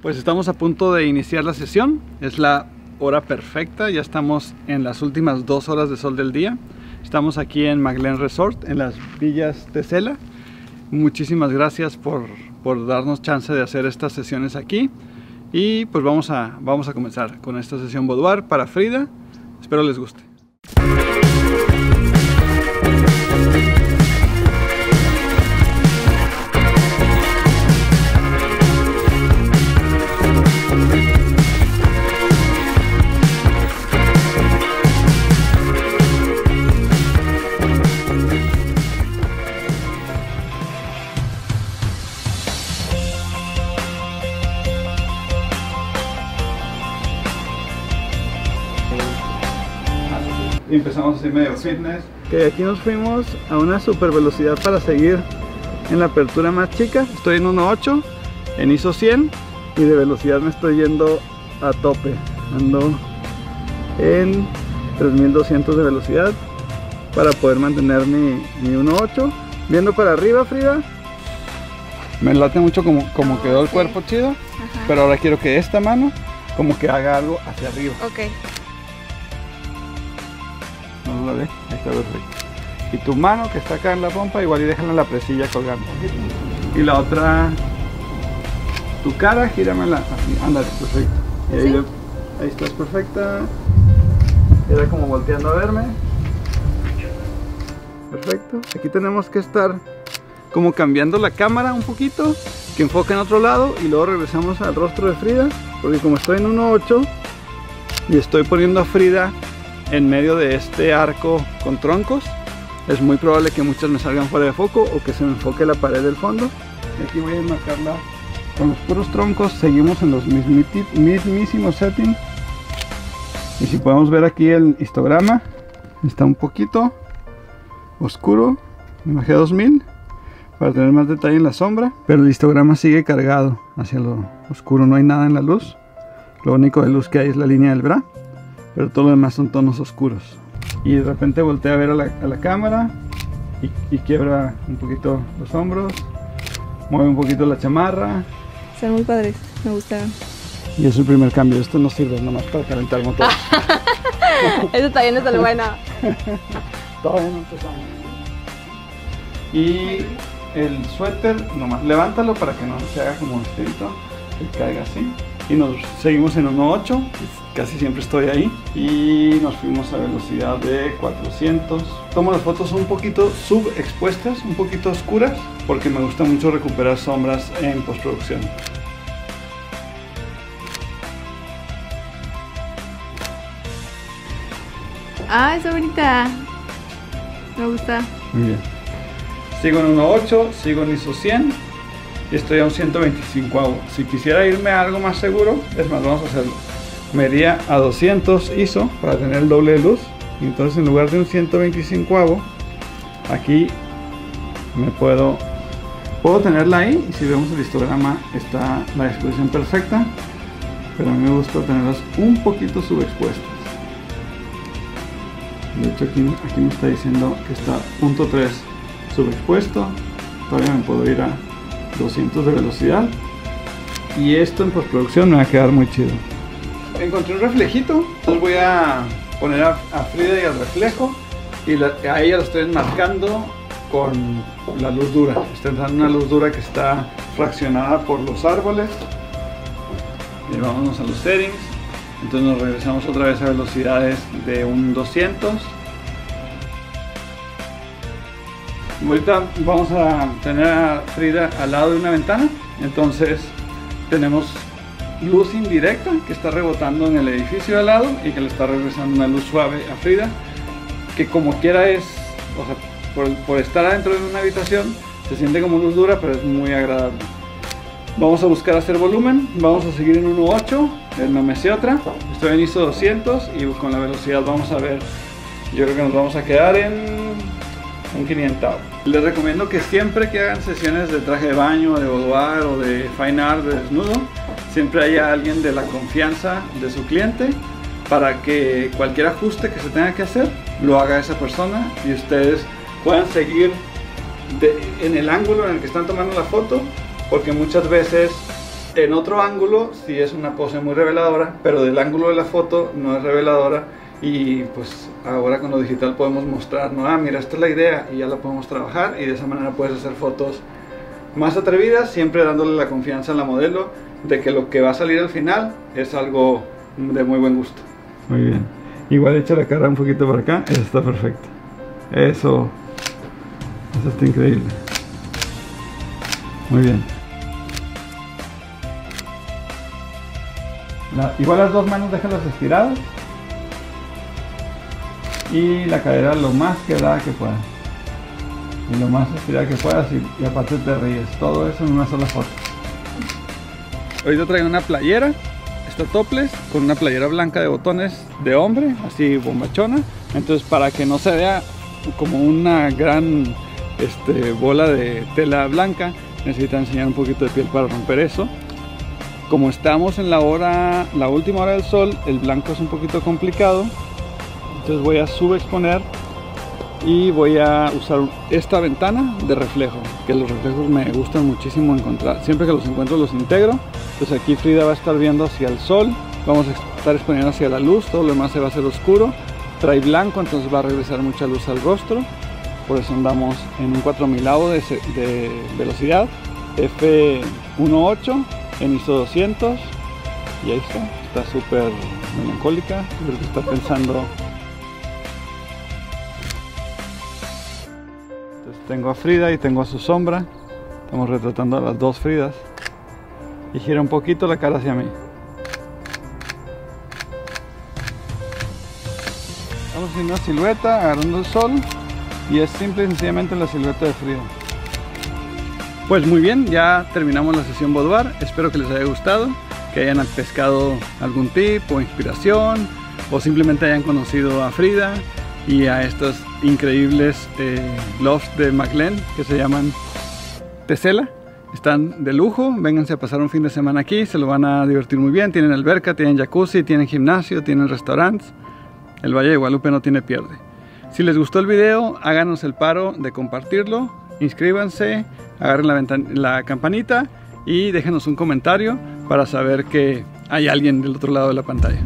Pues estamos a punto de iniciar la sesión, es la hora perfecta, ya estamos en las últimas 2 horas de sol del día. Estamos aquí en Maglen Resort, en las Villas Tesela. Muchísimas gracias por darnos chance de hacer estas sesiones aquí. Y pues vamos a comenzar con esta sesión boudoir para Frida. Espero les guste. Y empezamos así medio fitness. Que aquí nos fuimos a una super velocidad para seguir en la apertura más chica. Estoy en 1.8 en ISO 100 y de velocidad me estoy yendo a tope. Ando en 3200 de velocidad para poder mantener mi 1.8. Viendo para arriba, Frida, me late mucho como quedó el cuerpo chido. Ajá. Pero ahora quiero que esta mano como que haga algo hacia arriba. Ok. No la ve, ahí está perfecto. Y tu mano que está acá en la pompa, igual y déjala en la presilla colgando. Y la otra, tu cara, gíramela así, ándale, perfecto. Y ahí, ¿sí? Ahí estás perfecta. Era como volteando a verme. Perfecto. Aquí tenemos que estar como cambiando la cámara un poquito, que enfoque en otro lado y luego regresamos al rostro de Frida, porque como estoy en 1.8 y estoy poniendo a Frida en medio de este arco con troncos, es muy probable que muchas me salgan fuera de foco o que se me enfoque la pared del fondo. Y aquí voy a enmarcarla con los puros troncos. Seguimos en los mismísimos settings. Y si podemos ver aquí el histograma, está un poquito oscuro, me bajé a 2000 para tener más detalle en la sombra, pero el histograma sigue cargado hacia lo oscuro, no hay nada en la luz. Lo único de luz que hay es la línea del bra, pero todo lo demás son tonos oscuros. Y de repente voltea a ver a la cámara y quiebra un poquito los hombros, mueve un poquito la chamarra. Están muy padres, me gustaron. Y es el primer cambio, esto no sirve nomás para calentar motor. Eso también es lo bueno. Todavía no empezamos. Y el suéter, nomás levántalo para que no se haga como estirito, que caiga así. Y nos seguimos en 1.8, casi siempre estoy ahí. Y nos fuimos a velocidad de 400. Tomo las fotos un poquito subexpuestas, un poquito oscuras, porque me gusta mucho recuperar sombras en postproducción. Ah, está bonita. Me gusta. Muy bien. Sigo en 1.8, sigo en ISO 100. Y estoy a un 125avo. Si quisiera irme a algo más seguro, es más, vamos a hacerlo. Me iría a 200 ISO para tener el doble de luz. Y entonces en lugar de un 125avo, aquí me puedo tenerla ahí. Y si vemos el histograma, está la exposición perfecta. Pero a mí me gusta tenerlas un poquito subexpuestas. De hecho aquí me está diciendo que está 0.3 subexpuesto. Todavía me puedo ir a 200 de velocidad y esto en postproducción me va a quedar muy chido. Encontré un reflejito, entonces voy a poner a Frida y al reflejo y a ella lo estoy enmarcando con la luz dura. Está entrando una luz dura que está fraccionada por los árboles. Y vámonos a los settings, entonces nos regresamos otra vez a velocidades de un 200. Ahorita vamos a tener a Frida al lado de una ventana, entonces tenemos luz indirecta que está rebotando en el edificio de al lado y que le está regresando una luz suave a Frida, que como quiera es, o sea, por estar adentro de una habitación se siente como luz dura, pero es muy agradable. Vamos a buscar hacer volumen, vamos a seguir en 1.8, no me sé otra, estoy en ISO 200 y con la velocidad vamos a ver, yo creo que nos vamos a quedar en un 500. Les recomiendo que siempre que hagan sesiones de traje de baño, de boudoir o de fine art, de desnudo, siempre haya alguien de la confianza de su cliente para que cualquier ajuste que se tenga que hacer lo haga esa persona y ustedes puedan seguir en el ángulo en el que están tomando la foto, porque muchas veces En otro ángulo sí es una pose muy reveladora, pero del ángulo de la foto no es reveladora. Y pues ahora con lo digital podemos mostrar, ¿no? Ah, mira, esta es la idea, y ya la podemos trabajar, y de esa manera puedes hacer fotos más atrevidas, siempre dándole la confianza a la modelo de que lo que va a salir al final es algo de muy buen gusto. Muy bien. Igual echa la cara un poquito por acá, eso está perfecto. Eso está increíble. Muy bien. Igual las dos manos déjalas estiradas. Y la cadera lo más quebrada que puedas. Y lo más estirada que puedas, y aparte te ríes. Todo eso en una sola foto. Ahorita traigo una playera. Está topless, con una playera blanca de botones de hombre, así bombachona. Entonces, para que no se vea como una gran bola de tela blanca, necesita enseñar un poquito de piel para romper eso. Como estamos en la última hora del sol, el blanco es un poquito complicado. Entonces voy a subexponer y voy a usar esta ventana de reflejo, que los reflejos me gustan muchísimo encontrar. Siempre que los encuentro los integro. Entonces aquí Frida va a estar viendo hacia el sol, vamos a estar exponiendo hacia la luz, todo lo demás se va a hacer oscuro. Trae blanco, entonces va a regresar mucha luz al rostro. Por eso andamos en un 4000avo de velocidad, f1.8 en ISO 200. Y ahí está súper melancólica, creo que está pensando. Entonces tengo a Frida y tengo a su sombra, estamos retratando a las dos Fridas. Y gira un poquito la cara hacia mí. Estamos haciendo una silueta agarrando el sol, y es simple y sencillamente la silueta de Frida. Pues muy bien, ya terminamos la sesión boudoir. Espero que les haya gustado, que hayan pescado algún tip o inspiración, o simplemente hayan conocido a Frida y a estos increíbles lofts de McLean que se llaman Tesela. Están de lujo, vénganse a pasar un fin de semana aquí, se lo van a divertir muy bien. Tienen alberca, tienen jacuzzi, tienen gimnasio, tienen restaurantes. El Valle de Guadalupe no tiene pierde. Si les gustó el video, háganos el paro de compartirlo, inscríbanse, agarren la campanita y déjenos un comentario para saber que hay alguien del otro lado de la pantalla.